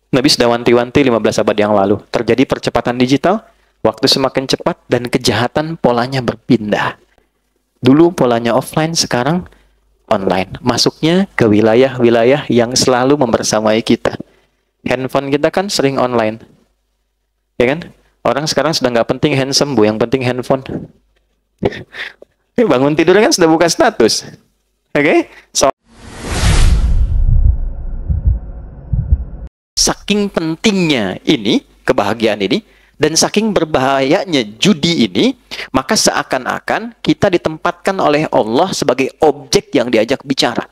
Nabi sudah wanti-wanti 15 abad yang lalu. Terjadi percepatan digital, waktu semakin cepat, dan kejahatan polanya berpindah. Dulu polanya offline, sekarang online. Masuknya ke wilayah-wilayah yang selalu membersamai kita. Handphone kita kan sering online. Ya kan? Orang sekarang sudah nggak penting handsome, Bu. Yang penting handphone. Bangun tidur kan sudah buka status. Oke? So, saking pentingnya ini, kebahagiaan ini, dan saking berbahayanya judi ini, maka seakan-akan kita ditempatkan oleh Allah sebagai objek yang diajak bicara.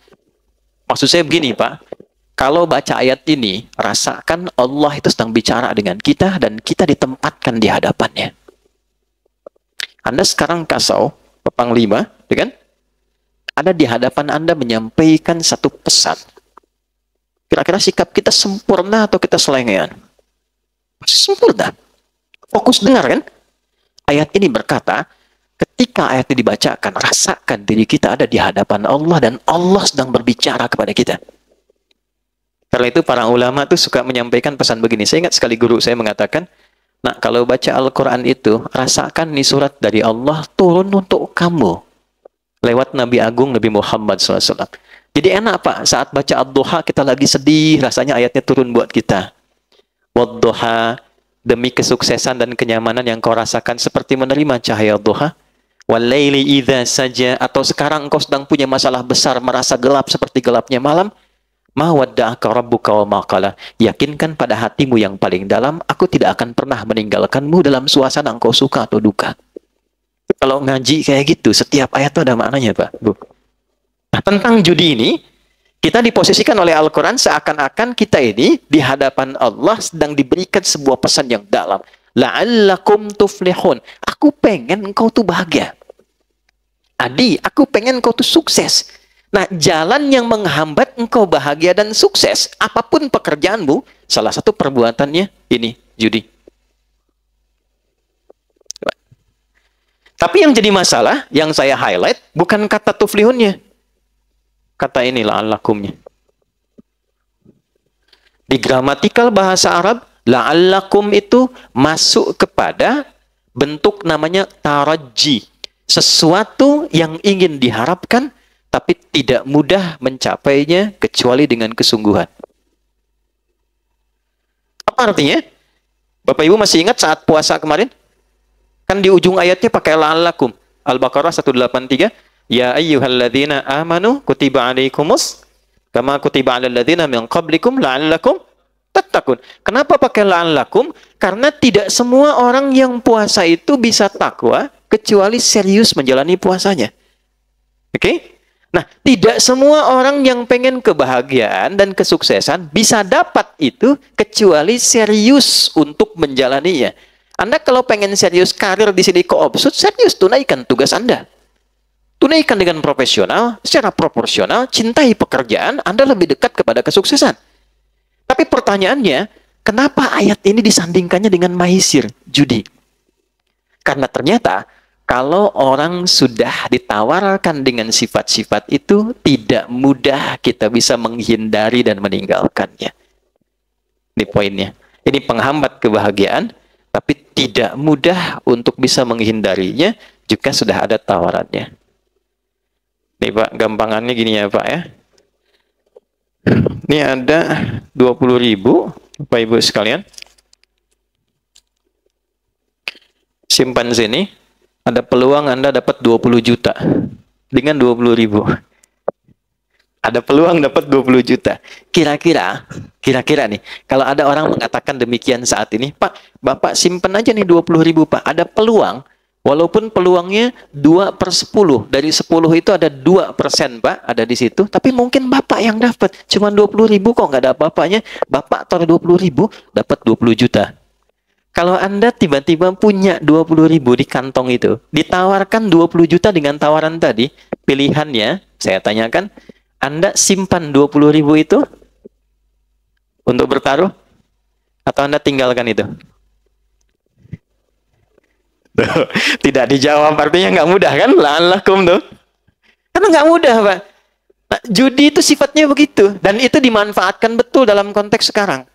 Maksud saya begini, Pak. Kalau baca ayat ini, rasakan Allah itu sedang bicara dengan kita dan kita ditempatkan di hadapannya. Anda sekarang kasau, Panglima, ya kan? Ada di hadapan Anda menyampaikan satu pesan. Kira-kira sikap kita sempurna atau kita selengean? Pasti sempurna. Fokus dengar kan? Ayat ini berkata, ketika ayat ini dibacakan, rasakan diri kita ada di hadapan Allah dan Allah sedang berbicara kepada kita. Karena itu para ulama tuh suka menyampaikan pesan begini. Saya ingat sekali guru saya mengatakan, nah kalau baca Al-Quran itu, rasakan nih surat dari Allah turun untuk kamu. Lewat Nabi Agung Nabi Muhammad SAW. Jadi enak Pak, saat baca Ad-Duha kita lagi sedih, rasanya ayatnya turun buat kita. Wad-Duha, demi kesuksesan dan kenyamanan yang kau rasakan seperti menerima cahaya Duha. Wal-Laili idza saja, atau sekarang engkau sedang punya masalah besar, merasa gelap seperti gelapnya malam. Ma wadda'aka rabbuka wa ma qala. Yakinkan pada hatimu yang paling dalam, aku tidak akan pernah meninggalkanmu dalam suasana engkau suka atau duka. Kalau ngaji kayak gitu, setiap ayat itu ada maknanya, Pak, Bu. Nah, tentang judi ini, kita diposisikan oleh Al-Quran seakan-akan kita ini di hadapan Allah sedang diberikan sebuah pesan yang dalam. La'allakum tuflihun. Aku pengen engkau tuh bahagia. Adi, aku pengen engkau tuh sukses. Nah, jalan yang menghambat engkau bahagia dan sukses, apapun pekerjaanmu, salah satu perbuatannya ini, judi. Tapi yang jadi masalah, yang saya highlight, bukan kata tuflihunnya. Kata ini la'allakumnya. Di gramatikal bahasa Arab, la'allakum itu masuk kepada bentuk namanya taraji. Sesuatu yang ingin diharapkan, tapi tidak mudah mencapainya kecuali dengan kesungguhan. Apa artinya? Bapak Ibu masih ingat saat puasa kemarin? Kan di ujung ayatnya pakai la'allakum. Al-Baqarah 183. Ya ayyuhalladzina amanu kutiba alaikumus kama kutiba alal ladzina min qablikum la'allakum tattaqun. Kenapa pakai la'allakum? Karena tidak semua orang yang puasa itu bisa takwa kecuali serius menjalani puasanya. Oke? Nah, tidak semua orang yang pengen kebahagiaan dan kesuksesan bisa dapat itu kecuali serius untuk menjalaninya. Anda kalau pengen serius karir di sini Koopsud, serius tunaikan tugas Anda. Tunaikan dengan profesional, secara proporsional, cintai pekerjaan, Anda lebih dekat kepada kesuksesan. Tapi pertanyaannya, kenapa ayat ini disandingkannya dengan maisir, judi? Karena ternyata, kalau orang sudah ditawarkan dengan sifat-sifat itu, tidak mudah kita bisa menghindari dan meninggalkannya. Ini poinnya. Ini penghambat kebahagiaan, tapi tidak mudah untuk bisa menghindarinya jika sudah ada tawarannya. Nih Pak, gampangannya gini ya Pak ya. Ini ada 20.000, Bapak Ibu sekalian. Simpan sini. Ada peluang Anda dapat 20 juta. Dengan 20.000. Ada peluang dapat 20 juta. Kira-kira nih, kalau ada orang mengatakan demikian saat ini, Pak, Bapak simpan aja nih 20.000 Pak. Ada peluang. Walaupun peluangnya 2/10. Dari 10 itu ada 2% Pak, ada di situ. Tapi mungkin Bapak yang dapat. Cuma 20.000 kok nggak ada apa-apanya. Bapak taruh 20.000, dapat 20 juta. Kalau Anda tiba-tiba punya 20.000 di kantong itu, ditawarkan 20 juta dengan tawaran tadi, pilihannya, saya tanyakan, Anda simpan 20.000 itu untuk bertaruh? Atau Anda tinggalkan itu? Tidak dijawab, artinya nggak mudah kan? La'allakum tuh. Karena nggak mudah Pak. Nah, judi itu sifatnya begitu. Dan itu dimanfaatkan betul dalam konteks sekarang.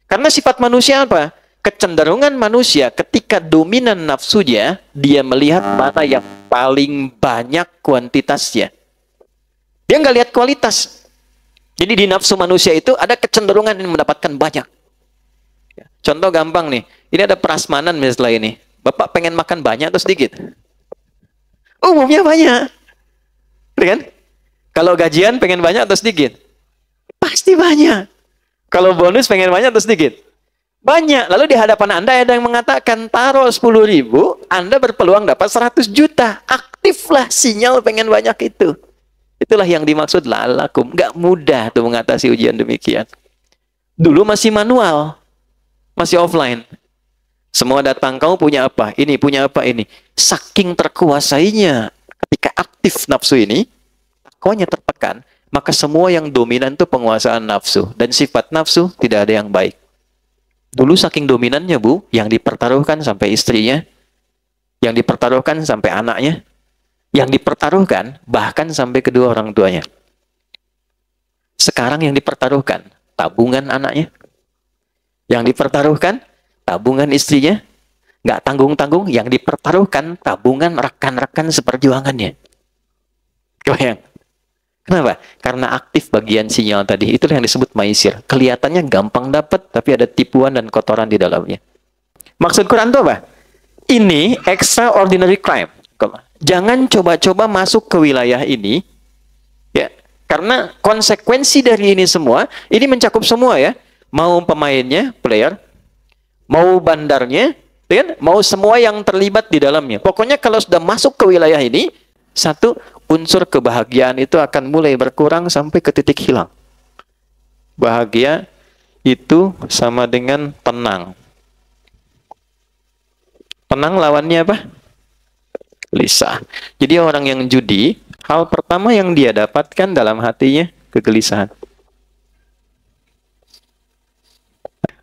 Karena sifat manusia apa? Kecenderungan manusia ketika dominan nafsunya, dia melihat mana yang paling banyak kuantitasnya. Dia nggak lihat kualitas. Jadi di nafsu manusia itu ada kecenderungan yang mendapatkan banyak. Contoh gampang nih, ini ada prasmanan misalnya ini. Bapak pengen makan banyak atau sedikit? Umumnya banyak. Kan? Kalau gajian pengen banyak atau sedikit? Pasti banyak. Kalau bonus pengen banyak atau sedikit? Banyak. Lalu di hadapan Anda ada yang mengatakan, taruh 10.000, Anda berpeluang dapat 100 juta. Aktiflah sinyal pengen banyak itu. Itulah yang dimaksud la'allakum. Gak mudah tuh mengatasi ujian demikian. Dulu masih manual. Masih offline. Semua datang, kamu punya apa? Ini, punya apa? Ini. Saking terkuasainya ketika aktif nafsu ini, takwanya tertekan, maka semua yang dominan itu penguasaan nafsu. Dan sifat nafsu tidak ada yang baik. Dulu saking dominannya, Bu, yang dipertaruhkan sampai istrinya, yang dipertaruhkan sampai anaknya, yang dipertaruhkan bahkan sampai kedua orang tuanya. Sekarang yang dipertaruhkan tabungan anaknya, yang dipertaruhkan tabungan istrinya, nggak tanggung-tanggung, yang dipertaruhkan tabungan rekan-rekan seperjuangannya. Kebayang? Kenapa? Karena aktif bagian sinyal tadi. Itulah yang disebut maisir. Kelihatannya gampang dapat, tapi ada tipuan dan kotoran di dalamnya. Maksud Quran itu apa? Ini extraordinary crime. Jangan coba-coba masuk ke wilayah ini, ya, karena konsekuensi dari ini semua, ini mencakup semua ya, mau pemainnya, player, mau bandarnya, ya, mau semua yang terlibat di dalamnya. Pokoknya kalau sudah masuk ke wilayah ini, satu, unsur kebahagiaan itu akan mulai berkurang sampai ke titik hilang. Bahagia itu sama dengan tenang. Tenang lawannya apa? Gelisah. Jadi orang yang judi, hal pertama yang dia dapatkan dalam hatinya kegelisahan.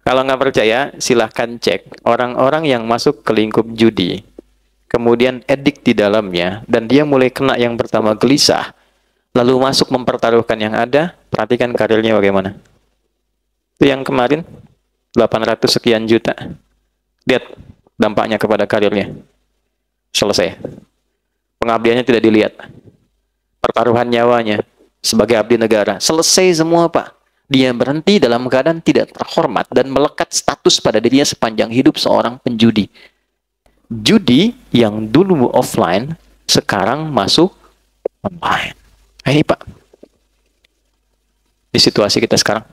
Kalau nggak percaya, silahkan cek orang-orang yang masuk ke lingkup judi, kemudian edik di dalamnya, dan dia mulai kena yang pertama gelisah, lalu masuk mempertaruhkan yang ada, perhatikan karirnya bagaimana. Itu yang kemarin, 800 sekian juta. Lihat dampaknya kepada karirnya. Selesai. Pengabdiannya tidak dilihat. Pertaruhan nyawanya sebagai abdi negara. Selesai semua, Pak. Dia berhenti dalam keadaan tidak terhormat dan melekat status pada dirinya sepanjang hidup seorang penjudi. Judi yang dulu offline, sekarang masuk online. Ini, Pak. Di situasi kita sekarang.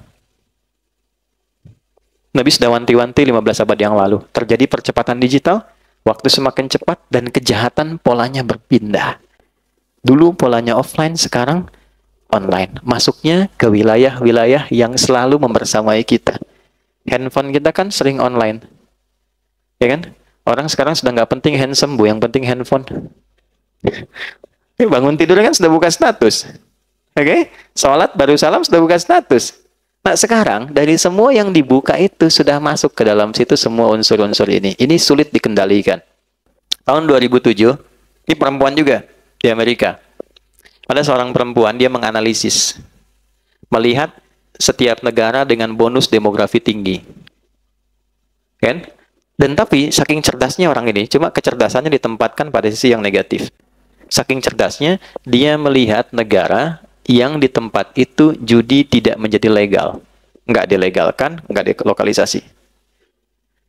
Nabi sudah wanti-wanti 15 abad yang lalu. Terjadi percepatan digital, waktu semakin cepat, dan kejahatan polanya berpindah. Dulu polanya offline, sekarang online. Masuknya ke wilayah-wilayah yang selalu membersamai kita. Handphone kita kan sering online. Ya kan? Orang sekarang sudah nggak penting handsome, Bu. Yang penting handphone. Bangun tidur kan sudah buka status. Oke? Sholat baru salam sudah buka status. Nah sekarang dari semua yang dibuka itu sudah masuk ke dalam situ semua unsur-unsur ini. Ini sulit dikendalikan. Tahun 2007, ini perempuan juga di Amerika. Ada seorang perempuan, dia menganalisis. Melihat setiap negara dengan bonus demografi tinggi. Kan? Dan tapi saking cerdasnya orang ini, cuma kecerdasannya ditempatkan pada sisi yang negatif. Saking cerdasnya, dia melihat negara yang di tempat itu judi tidak menjadi legal. Nggak dilegalkan, nggak dilokalisasi.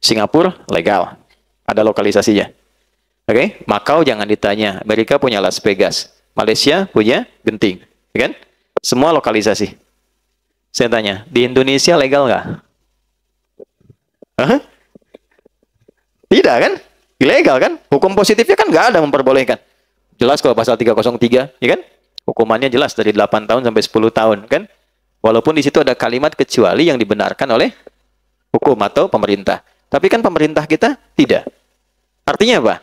Singapura, legal. Ada lokalisasinya. Oke? Macau jangan ditanya. Amerika punya Las Vegas. Malaysia punya Genting. Ya kan? Semua lokalisasi. Saya tanya, di Indonesia legal nggak? Hah? Tidak kan? Ilegal kan? Hukum positifnya kan nggak ada memperbolehkan. Jelas kalau pasal 303, ya kan? Hukumannya jelas dari 8 tahun sampai 10 tahun, kan? Walaupun di situ ada kalimat kecuali yang dibenarkan oleh hukum atau pemerintah. Tapi kan pemerintah kita tidak. Artinya apa?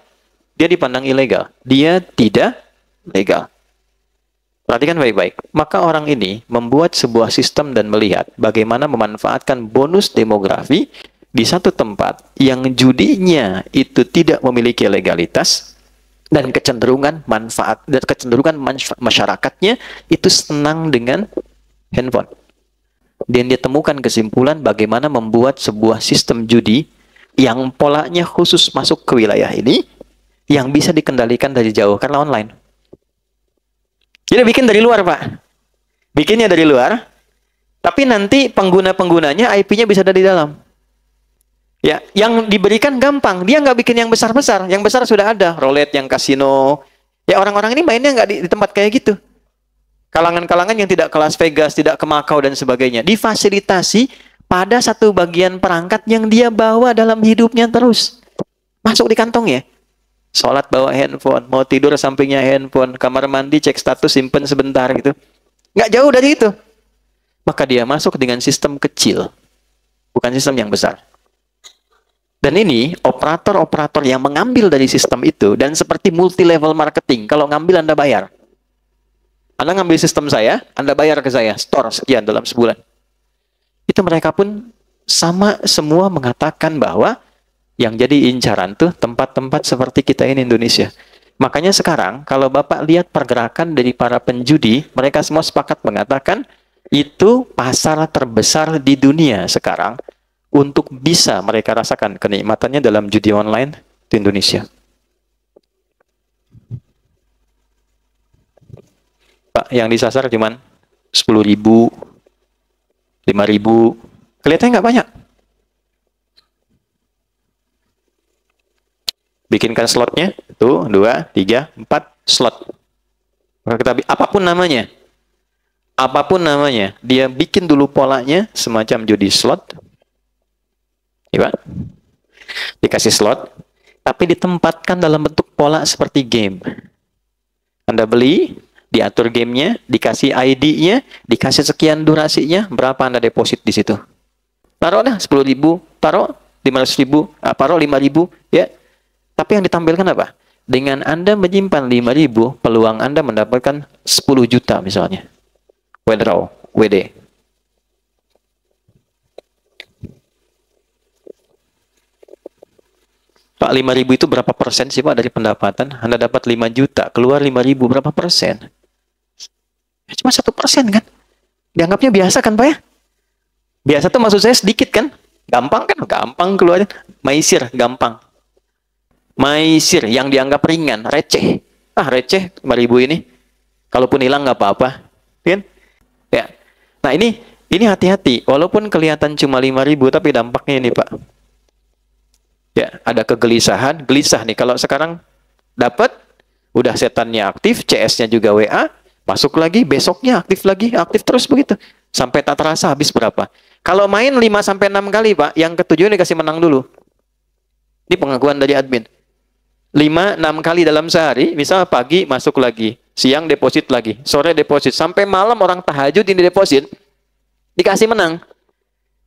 Dia dipandang ilegal. Dia tidak legal. Perhatikan baik-baik. Maka orang ini membuat sebuah sistem dan melihat bagaimana memanfaatkan bonus demografi di satu tempat yang judinya itu tidak memiliki legalitas, dan kecenderungan manfaat masyarakatnya itu senang dengan handphone. Dan dia temukan kesimpulan bagaimana membuat sebuah sistem judi yang polanya khusus masuk ke wilayah ini, yang bisa dikendalikan dari jauh karena online. Jadi bikin dari luar, Pak. Bikinnya dari luar, tapi nanti pengguna-penggunanya IP-nya bisa ada di dalam. Ya, yang diberikan gampang. Dia nggak bikin yang besar-besar. Yang besar sudah ada. Roulette, yang kasino. Ya, orang-orang ini mainnya nggak di tempat kayak gitu. Kalangan-kalangan yang tidak ke Las Vegas, tidak ke Macau dan sebagainya. Difasilitasi pada satu bagian perangkat yang dia bawa dalam hidupnya terus. Masuk di kantongnya. Sholat bawa handphone. Mau tidur sampingnya handphone. Kamar mandi cek status, simpen sebentar gitu. Nggak jauh dari itu. Maka dia masuk dengan sistem kecil. Bukan sistem yang besar. Dan ini operator-operator yang mengambil dari sistem itu. Dan seperti multi-level marketing. Kalau ngambil Anda bayar. Anda ngambil sistem saya, Anda bayar ke saya, store sekian dalam sebulan. Itu mereka pun sama semua mengatakan bahwa yang jadi incaran tuh tempat-tempat seperti kita ini Indonesia. Makanya sekarang kalau Bapak lihat pergerakan dari para penjudi, mereka semua sepakat mengatakan itu pasar terbesar di dunia sekarang untuk bisa mereka rasakan kenikmatannya dalam judi online di Indonesia. Pak, yang disasar cuman 10.000, 5.000. Kelihatannya nggak banyak. Bikinkan slotnya, tuh, 2, 3, 4 slot. Kita, apapun namanya. Apapun namanya. Dia bikin dulu polanya, semacam judi slot. Ya, Pak? Dikasih slot, tapi ditempatkan dalam bentuk pola seperti game. Anda beli, diatur gamenya, dikasih ID-nya, dikasih sekian durasinya, berapa Anda deposit di situ. Taruh dah 10.000, taruh 500.000, taruh 5.000, ya. Tapi yang ditampilkan apa? Dengan Anda menyimpan 5.000, peluang Anda mendapatkan 10 juta misalnya. Withdraw, WD. Pak, 5.000 itu berapa persen sih Pak dari pendapatan? Anda dapat 5 juta, keluar 5.000, berapa persen? Cuma 1% kan? Dianggapnya biasa kan Pak ya? Biasa tuh maksud saya sedikit kan? Gampang kan? Gampang keluarin. Maisir, gampang. Maisir yang dianggap ringan, receh. Ah receh 5.000 ini. Kalaupun hilang nggak apa-apa. Kan? Ya. Nah ini hati-hati. Walaupun kelihatan cuma 5.000 tapi dampaknya ini Pak. Ya, ada kegelisahan. Gelisah nih kalau sekarang dapat, udah setannya aktif, CS-nya juga WA. Masuk lagi, besoknya aktif lagi, aktif terus begitu. Sampai tak terasa habis berapa. Kalau main 5-6 kali, Pak, yang ketujuh dikasih menang dulu. Ini pengakuan dari admin. 5-6 kali dalam sehari, misal pagi masuk lagi, siang deposit lagi, sore deposit. Sampai malam orang tahajud ini deposit, dikasih menang.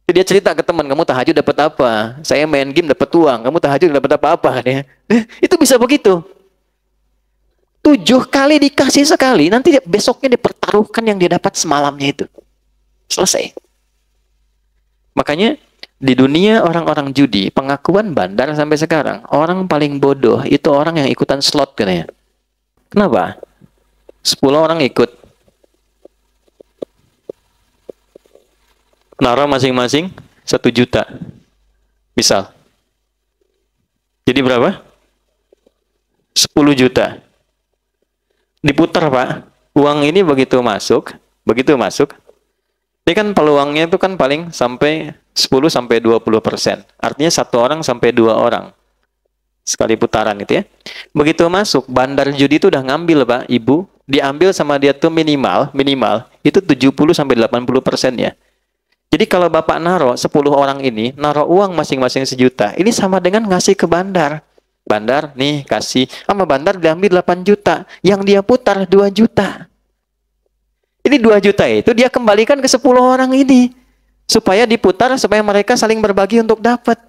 Dia cerita ke teman, kamu tahajud dapat apa? Saya main game dapat uang, kamu tahajud dapat apa-apa? Itu bisa begitu. 7 kali dikasih sekali, nanti besoknya dipertaruhkan yang dia dapat semalamnya itu. Selesai. Makanya di dunia orang-orang judi, pengakuan bandar sampai sekarang, orang paling bodoh itu orang yang ikutan slot katanya. Kenapa? 10 orang ikut. Naruh masing-masing 1 juta. Misal. Jadi berapa? 10 juta. Diputar Pak, uang ini begitu masuk, ini kan peluangnya itu kan paling sampai 10-20%. Artinya 1 orang sampai 2 orang sekali putaran itu ya. Begitu masuk, bandar judi itu udah ngambil Pak, Ibu, diambil sama dia tuh minimal itu 70-80% ya. Jadi kalau Bapak naruh 10 orang ini, naruh uang masing-masing 1 juta, ini sama dengan ngasih ke bandar. Bandar nih kasih, sama bandar diambil 8 juta, yang dia putar 2 juta. Ini 2 juta itu dia kembalikan ke 10 orang ini, supaya diputar, supaya mereka saling berbagi untuk dapat.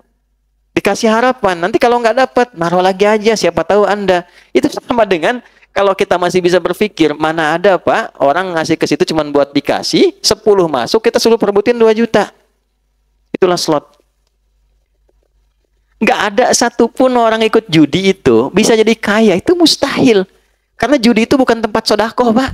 Dikasih harapan, nanti kalau nggak dapat, naruh lagi aja, siapa tahu Anda. Itu sama dengan kalau kita masih bisa berpikir, mana ada Pak, orang ngasih ke situ cuma buat dikasih, 10 masuk, kita suruh perebutin 2 juta. Itulah slot. Nggak ada satupun orang ikut judi itu bisa jadi kaya. Itu mustahil. Karena judi itu bukan tempat sodakoh, Pak.